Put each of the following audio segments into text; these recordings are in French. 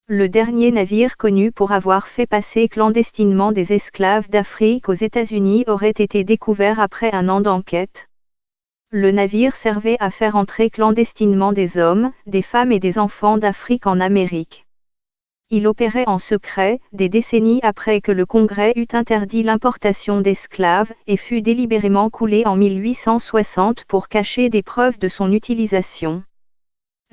Le dernier navire connu pour avoir fait passer clandestinement des esclaves d'Afrique aux États-Unis aurait été découvert après un an d'enquête. Le navire servait à faire entrer clandestinement des hommes, des femmes et des enfants d'Afrique en Amérique. Il opérait en secret, des décennies après que le Congrès eut interdit l'importation d'esclaves, et fut délibérément coulé en 1860 pour cacher des preuves de son utilisation.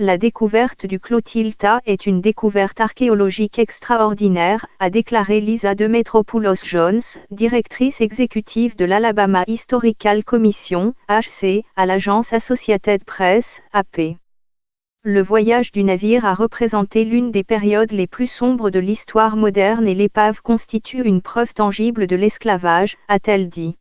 La découverte du Clotilda est une découverte archéologique extraordinaire, a déclaré Lisa Demetropoulos-Jones, directrice exécutive de l'Alabama Historical Commission, HC, à l'agence Associated Press, AP. Le voyage du navire a représenté l'une des périodes les plus sombres de l'histoire moderne et l'épave constitue une preuve tangible de l'esclavage, a-t-elle dit.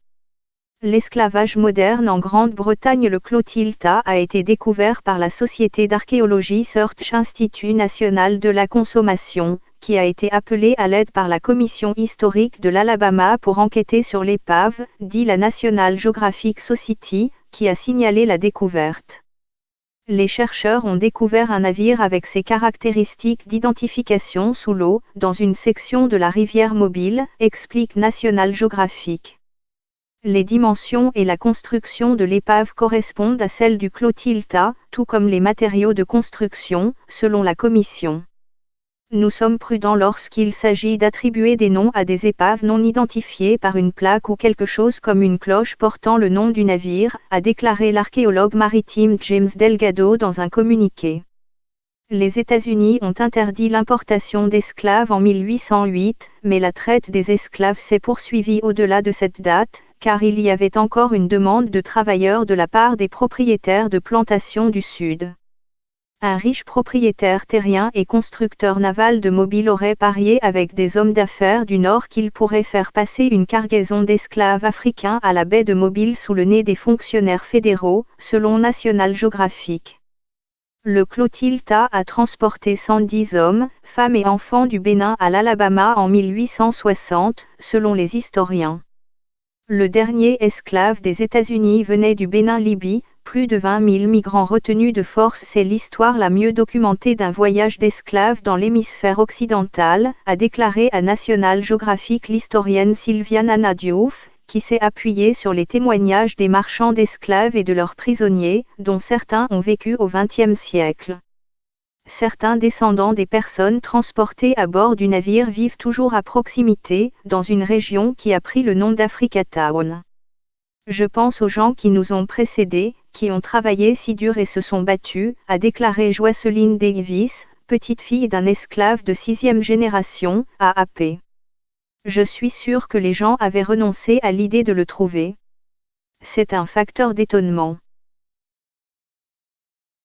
L'esclavage moderne en Grande-Bretagne. Le Clotilda a été découvert par la société d'archéologie Search Institut National de la Consommation, qui a été appelée à l'aide par la Commission historique de l'Alabama pour enquêter sur l'épave, dit la National Geographic Society, qui a signalé la découverte. Les chercheurs ont découvert un navire avec ses caractéristiques d'identification sous l'eau, dans une section de la rivière Mobile, explique National Geographic. Les dimensions et la construction de l'épave correspondent à celles du Clotilda, tout comme les matériaux de construction, selon la commission. Nous sommes prudents lorsqu'il s'agit d'attribuer des noms à des épaves non identifiées par une plaque ou quelque chose comme une cloche portant le nom du navire, a déclaré l'archéologue maritime James Delgado dans un communiqué. Les États-Unis ont interdit l'importation d'esclaves en 1808, mais la traite des esclaves s'est poursuivie au-delà de cette date, car il y avait encore une demande de travailleurs de la part des propriétaires de plantations du Sud. Un riche propriétaire terrien et constructeur naval de Mobile aurait parié avec des hommes d'affaires du Nord qu'il pourrait faire passer une cargaison d'esclaves africains à la baie de Mobile sous le nez des fonctionnaires fédéraux, selon National Geographic. Le Clotilda a transporté 110 hommes, femmes et enfants du Bénin à l'Alabama en 1860, selon les historiens. Le dernier esclave des États-Unis venait du Bénin-Libye, plus de 20 000 migrants retenus de force. C'est l'histoire la mieux documentée d'un voyage d'esclaves dans l'hémisphère occidental, a déclaré à National Geographic l'historienne Sylvia Nana Diouf, qui s'est appuyée sur les témoignages des marchands d'esclaves et de leurs prisonniers, dont certains ont vécu au XXe siècle. Certains descendants des personnes transportées à bord du navire vivent toujours à proximité, dans une région qui a pris le nom d'Africatown. Je pense aux gens qui nous ont précédés, qui ont travaillé si dur et se sont battus, a déclaré Jocelyn Davis, petite fille d'un esclave de 6e génération, à AP. Je suis sûr que les gens avaient renoncé à l'idée de le trouver. C'est un facteur d'étonnement.